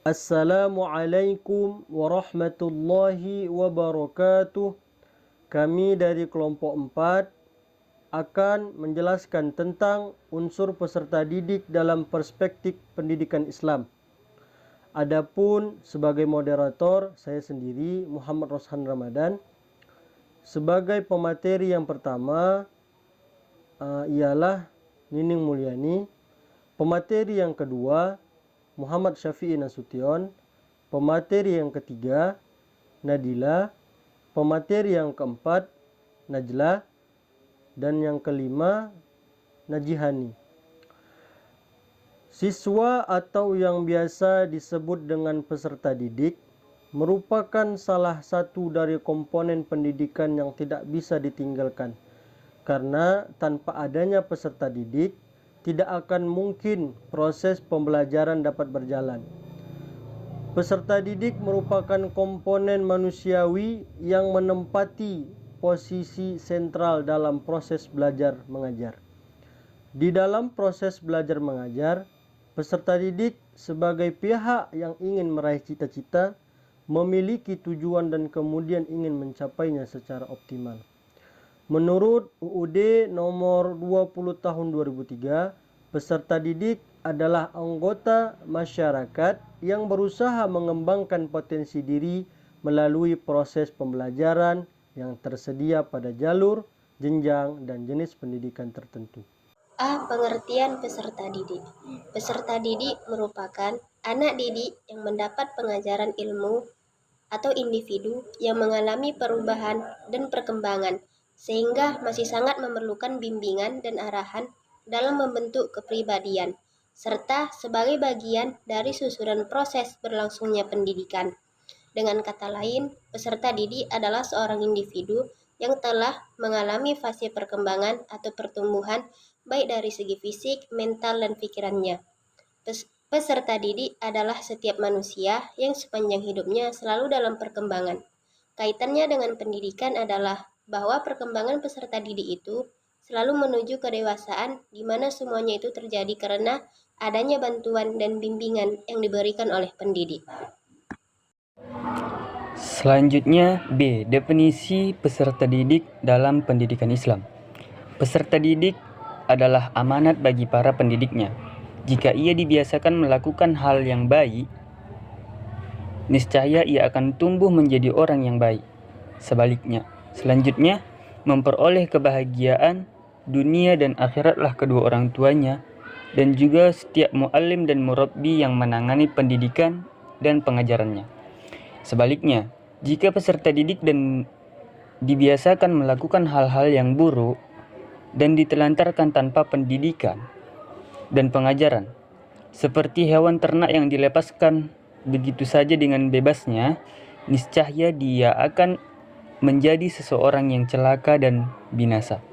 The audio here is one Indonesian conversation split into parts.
Assalamualaikum warahmatullahi wabarakatuh. Kami dari kelompok 4 akan menjelaskan tentang unsur peserta didik dalam perspektif pendidikan Islam. Adapun sebagai moderator, saya sendiri Muhammad Roshan Ramadan. Sebagai pemateri yang pertama ialah Nining Mulyani. Pemateri yang kedua Muhammad Syafi'i Nasution. Pemateri yang ketiga Nadila. Pemateri yang keempat Najla. Dan yang kelima Najihani. Siswa atau yang biasa disebut dengan peserta didik merupakan salah satu dari komponen pendidikan yang tidak bisa ditinggalkan. Karena tanpa adanya peserta didik, tidak akan mungkin proses pembelajaran dapat berjalan. Peserta didik merupakan komponen manusiawi yang menempati posisi sentral dalam proses belajar mengajar. Di dalam proses belajar mengajar, peserta didik sebagai pihak yang ingin meraih cita-cita, memiliki tujuan dan kemudian ingin mencapainya secara optimal. Menurut UUD nomor 20 tahun 2003, peserta didik adalah anggota masyarakat yang berusaha mengembangkan potensi diri melalui proses pembelajaran yang tersedia pada jalur, jenjang, dan jenis pendidikan tertentu. Pengertian peserta didik. Peserta didik merupakan anak didik yang mendapat pengajaran ilmu atau individu yang mengalami perubahan dan perkembangan sehingga masih sangat memerlukan bimbingan dan arahan dalam membentuk kepribadian, serta sebagai bagian dari susunan proses berlangsungnya pendidikan. Dengan kata lain, peserta didik adalah seorang individu yang telah mengalami fase perkembangan atau pertumbuhan baik dari segi fisik, mental, dan pikirannya. Peserta didik adalah setiap manusia yang sepanjang hidupnya selalu dalam perkembangan. Kaitannya dengan pendidikan adalah bahwa perkembangan peserta didik itu selalu menuju kedewasaan di mana semuanya itu terjadi karena adanya bantuan dan bimbingan yang diberikan oleh pendidik. Selanjutnya B. Definisi peserta didik dalam pendidikan Islam. Peserta didik adalah amanat bagi para pendidiknya. Jika ia dibiasakan melakukan hal yang baik, niscaya ia akan tumbuh menjadi orang yang baik. Selanjutnya, memperoleh kebahagiaan dunia dan akhiratlah kedua orang tuanya dan juga setiap muallim dan murabbi yang menangani pendidikan dan pengajarannya. Sebaliknya, jika peserta didik dan dibiasakan melakukan hal-hal yang buruk dan ditelantarkan tanpa pendidikan dan pengajaran, seperti hewan ternak yang dilepaskan begitu saja dengan bebasnya, niscaya dia akan menjadi seseorang yang celaka dan binasa.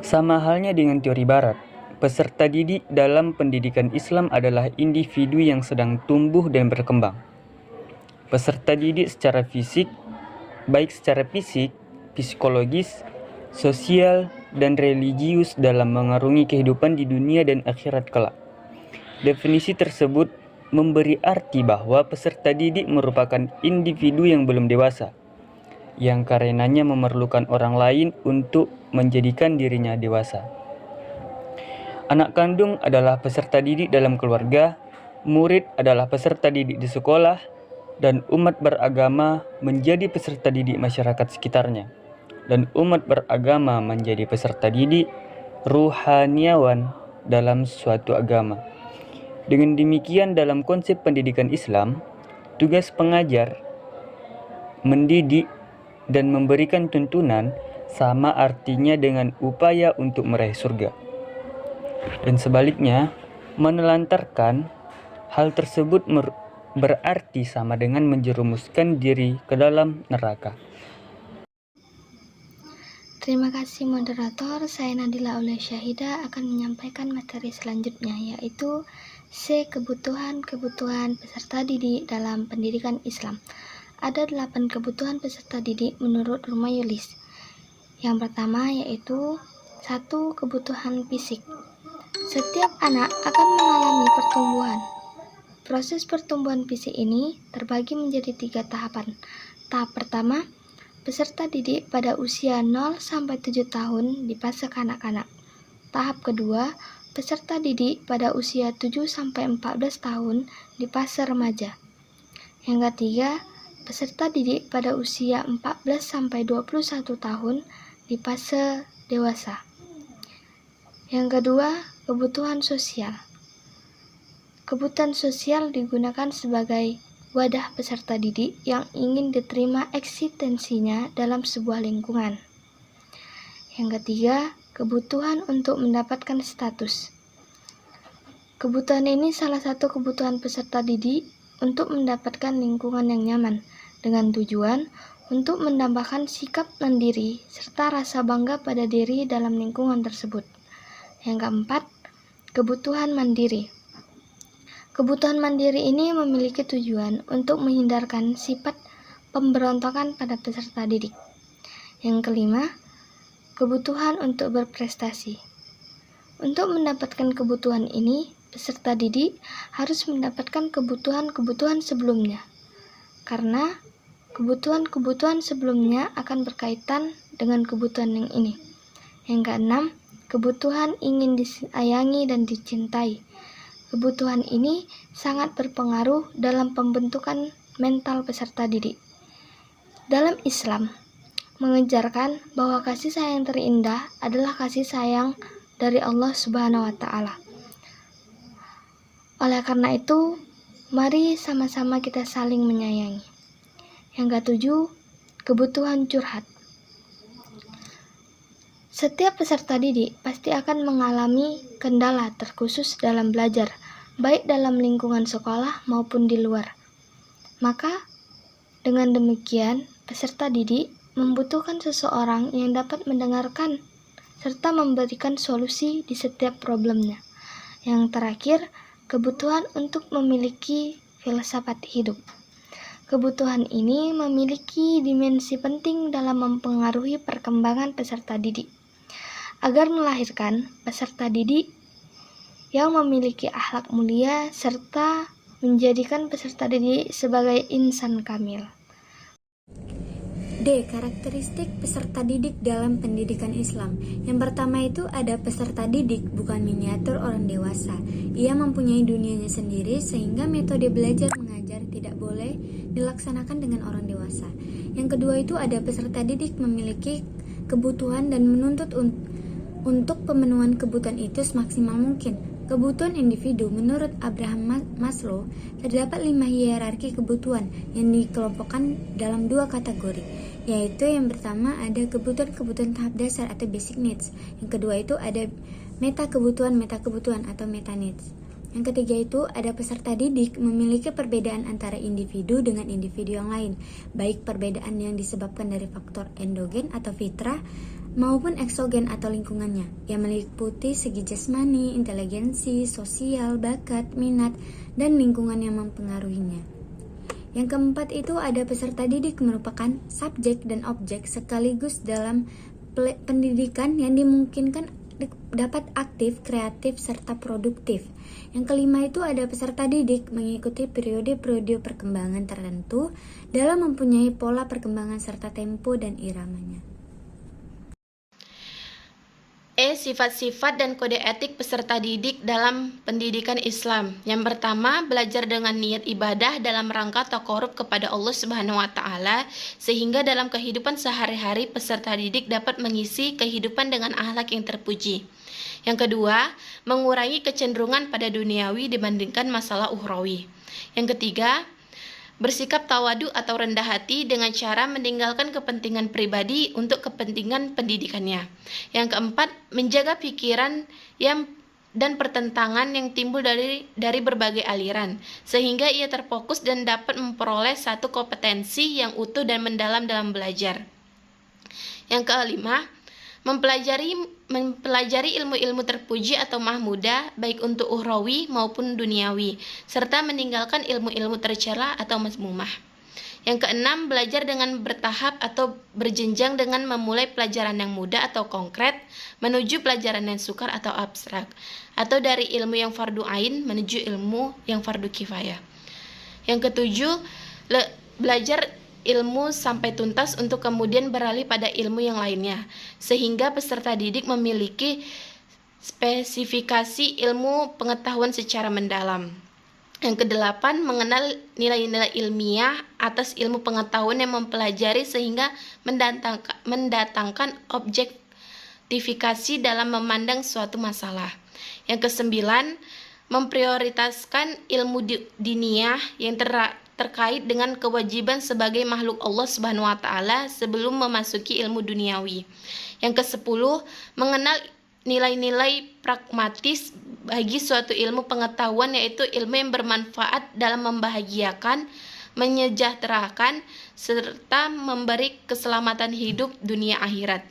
Sama halnya dengan teori barat, peserta didik dalam pendidikan Islam adalah individu yang sedang tumbuh dan berkembang. Peserta didik secara fisik, baik secara fisik, psikologis, sosial, dan religius dalam mengarungi kehidupan di dunia dan akhirat kelak. Definisi tersebut memberi arti bahwa peserta didik merupakan individu yang belum dewasa, yang karenanya memerlukan orang lain untuk menjadikan dirinya dewasa. Anak kandung adalah peserta didik dalam keluarga, murid adalah peserta didik di sekolah, dan umat beragama menjadi peserta didik masyarakat sekitarnya. Dan umat beragama menjadi peserta didik ruhaniawan dalam suatu agama. Dengan demikian dalam konsep pendidikan Islam, tugas pengajar, mendidik, dan memberikan tuntunan sama artinya dengan upaya untuk meraih surga. Dan sebaliknya, menelantarkan hal tersebut berarti sama dengan menjerumuskan diri ke dalam neraka. Terima kasih moderator, saya Nadila Aulia Syahida akan menyampaikan materi selanjutnya yaitu C. Kebutuhan peserta didik dalam pendidikan Islam. Ada 8 kebutuhan peserta didik menurut Rumah Yulis. Yang pertama yaitu 1. Kebutuhan fisik. Setiap anak akan mengalami pertumbuhan. Proses pertumbuhan fisik ini terbagi menjadi 3 tahapan. Tahap pertama, peserta didik pada usia 0-7 tahun di fase kanak-kanak. Tahap kedua, peserta didik pada usia 7-14 tahun di fase remaja. Yang ketiga, peserta didik pada usia 14-21 tahun di fase dewasa. Yang kedua, kebutuhan sosial. Kebutuhan sosial digunakan sebagai wadah peserta didik yang ingin diterima eksistensinya dalam sebuah lingkungan. Yang ketiga, kebutuhan untuk mendapatkan status. Kebutuhan ini salah satu kebutuhan peserta didik untuk mendapatkan lingkungan yang nyaman, dengan tujuan untuk menambahkan sikap mandiri serta rasa bangga pada diri dalam lingkungan tersebut. Yang keempat, kebutuhan mandiri. Kebutuhan mandiri ini memiliki tujuan untuk menghindarkan sifat pemberontakan pada peserta didik. Yang kelima, kebutuhan untuk berprestasi. Untuk mendapatkan kebutuhan ini, peserta didik harus mendapatkan kebutuhan-kebutuhan sebelumnya, karena kebutuhan-kebutuhan sebelumnya akan berkaitan dengan kebutuhan yang ini. Yang keenam, kebutuhan ingin disayangi dan dicintai. Kebutuhan ini sangat berpengaruh dalam pembentukan mental peserta didik. Dalam Islam, mengajarkan bahwa kasih sayang terindah adalah kasih sayang dari Allah Subhanahu wa Ta'ala. Oleh karena itu, mari sama-sama kita saling menyayangi. Yang ketujuh, kebutuhan curhat. Setiap peserta didik pasti akan mengalami kendala terkhusus dalam belajar, baik dalam lingkungan sekolah maupun di luar. Maka, dengan demikian, peserta didik membutuhkan seseorang yang dapat mendengarkan serta memberikan solusi di setiap problemnya. Yang terakhir, kebutuhan untuk memiliki filsafat hidup. Kebutuhan ini memiliki dimensi penting dalam mempengaruhi perkembangan peserta didik, agar melahirkan peserta didik yang memiliki akhlak mulia serta menjadikan peserta didik sebagai insan kamil. D. Karakteristik peserta didik dalam pendidikan Islam. Yang pertama itu ada peserta didik bukan miniatur orang dewasa. Ia mempunyai dunianya sendiri sehingga metode belajar mengajar tidak boleh dilaksanakan dengan orang dewasa. Yang kedua itu ada peserta didik memiliki kebutuhan dan menuntut untuk pemenuhan kebutuhan itu semaksimal mungkin. Kebutuhan individu menurut Abraham Maslow terdapat 5 hierarki kebutuhan yang dikelompokkan dalam 2 kategori, yaitu yang pertama ada kebutuhan tahap dasar atau basic needs. Yang kedua itu ada meta kebutuhan atau meta needs. Yang ketiga itu ada peserta didik memiliki perbedaan antara individu dengan individu yang lain, baik perbedaan yang disebabkan dari faktor endogen atau fitrah maupun eksogen atau lingkungannya, yang meliputi segi jasmani, inteligensi, sosial, bakat, minat, dan lingkungan yang mempengaruhinya. Yang keempat itu ada peserta didik merupakan subjek dan objek sekaligus dalam pendidikan yang dimungkinkan dapat aktif, kreatif, serta produktif. Yang kelima itu ada peserta didik mengikuti periode-periode perkembangan tertentu dalam mempunyai pola perkembangan serta tempo dan iramanya. Sifat-sifat dan kode etik peserta didik dalam pendidikan Islam. Yang pertama, belajar dengan niat ibadah dalam rangka taqarrub kepada Allah Subhanahu wa Ta'ala, sehingga dalam kehidupan sehari-hari peserta didik dapat mengisi kehidupan dengan akhlak yang terpuji. Yang kedua, mengurangi kecenderungan pada duniawi dibandingkan masalah ukhrawi. Yang ketiga, bersikap tawadu atau rendah hati dengan cara meninggalkan kepentingan pribadi untuk kepentingan pendidikannya. Yang keempat, menjaga pikiran dan pertentangan yang timbul dari berbagai aliran, sehingga ia terfokus dan dapat memperoleh satu kompetensi yang utuh dan mendalam dalam belajar. Yang kelima, mempelajari ilmu-ilmu terpuji atau mahmudah baik untuk ukhrawi maupun duniawi, serta meninggalkan ilmu-ilmu tercela atau mazmumah. Yang keenam, belajar dengan bertahap atau berjenjang dengan memulai pelajaran yang mudah atau konkret menuju pelajaran yang sukar atau abstrak, atau dari ilmu yang fardu ain menuju ilmu yang fardu kifayah. Yang ketujuh, belajar ilmu sampai tuntas untuk kemudian beralih pada ilmu yang lainnya, sehingga peserta didik memiliki spesifikasi ilmu pengetahuan secara mendalam. Yang kedelapan, mengenal nilai-nilai ilmiah atas ilmu pengetahuan yang mempelajari sehingga mendatangkan objektifikasi dalam memandang suatu masalah. Yang kesembilan, memprioritaskan ilmu diniyah yang terkait dengan kewajiban sebagai makhluk Allah Subhanahu wa taala sebelum memasuki ilmu duniawi. Yang kesepuluh, mengenal nilai-nilai pragmatis bagi suatu ilmu pengetahuan, yaitu ilmu yang bermanfaat dalam membahagiakan, menyejahterakan, serta memberi keselamatan hidup dunia akhirat.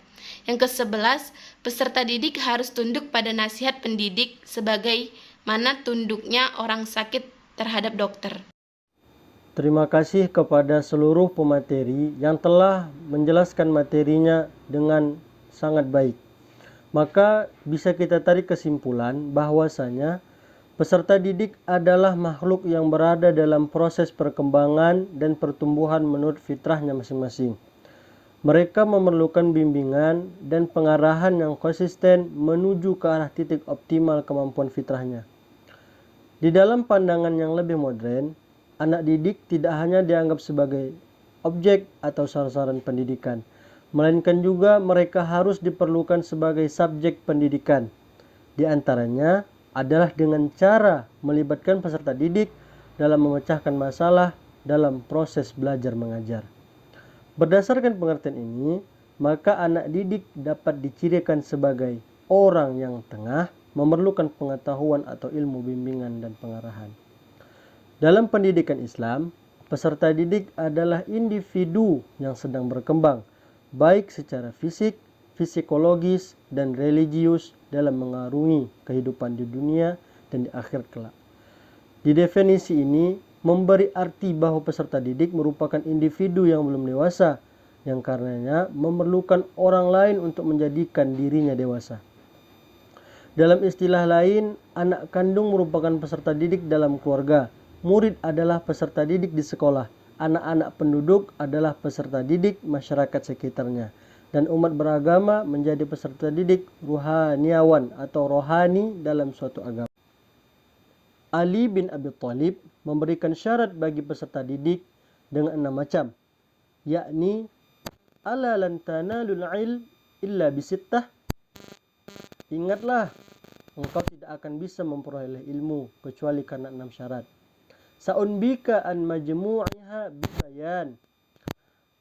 Yang ke-11, peserta didik harus tunduk pada nasihat pendidik sebagaimana tunduknya orang sakit terhadap dokter. Terima kasih kepada seluruh pemateri yang telah menjelaskan materinya dengan sangat baik. Maka bisa kita tarik kesimpulan bahwasanya peserta didik adalah makhluk yang berada dalam proses perkembangan dan pertumbuhan menurut fitrahnya masing-masing. Mereka memerlukan bimbingan dan pengarahan yang konsisten menuju ke arah titik optimal kemampuan fitrahnya. Di dalam pandangan yang lebih modern, anak didik tidak hanya dianggap sebagai objek atau sasaran pendidikan, melainkan juga mereka harus diperlukan sebagai subjek pendidikan. Di antaranya adalah dengan cara melibatkan peserta didik dalam memecahkan masalah dalam proses belajar mengajar. Berdasarkan pengertian ini, maka anak didik dapat dicirikan sebagai orang yang tengah memerlukan pengetahuan atau ilmu bimbingan dan pengarahan. Dalam pendidikan Islam, peserta didik adalah individu yang sedang berkembang, baik secara fisik, psikologis, dan religius dalam mengarungi kehidupan di dunia dan di akhirat kelak. Di definisi ini memberi arti bahwa peserta didik merupakan individu yang belum dewasa, yang karenanya memerlukan orang lain untuk menjadikan dirinya dewasa. Dalam istilah lain, anak kandung merupakan peserta didik dalam keluarga, murid adalah peserta didik di sekolah, anak-anak penduduk adalah peserta didik masyarakat sekitarnya, dan umat beragama menjadi peserta didik ruhaniawan atau rohani dalam suatu agama. Ali bin Abi Thalib memberikan syarat bagi peserta didik dengan 6 macam, yakni ala lan tanalul ilm illa bisittah. Ingatlah, engkau tidak akan bisa memperoleh ilmu kecuali karena 6 syarat. Sa'unbika an majmu'iha bibayan.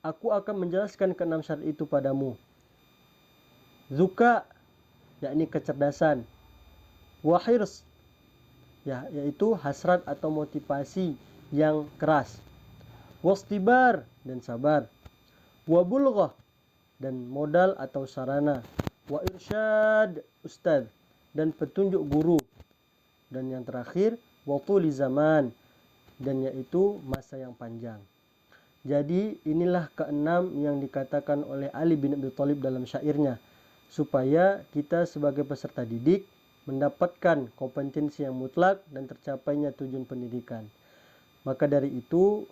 Aku akan menjelaskan ke-6 syarat itu padamu. Zuka, yakni kecerdasan. Wahirs, yaitu hasrat atau motivasi yang keras. Wastibar, dan sabar. Wabulghah, dan modal atau sarana. Wa irsyad, ustadz, dan petunjuk guru. Dan yang terakhir, watuli zaman, dan yaitu masa yang panjang. Jadi inilah ke-6 yang dikatakan oleh Ali bin Abi Thalib dalam syairnya, supaya kita sebagai peserta didik mendapatkan kompetensi yang mutlak dan tercapainya tujuan pendidikan. Maka dari itu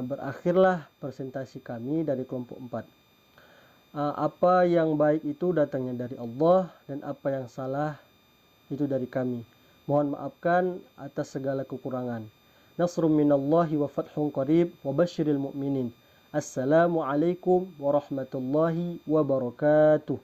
berakhirlah presentasi kami dari kelompok 4. Apa yang baik itu datangnya dari Allah dan apa yang salah itu dari kami. Mohon maafkan atas segala kekurangan. Nasrun minallahi wa fathun qarib wa basyiril mu'minin. Assalamualaikum warahmatullahi wabarakatuh.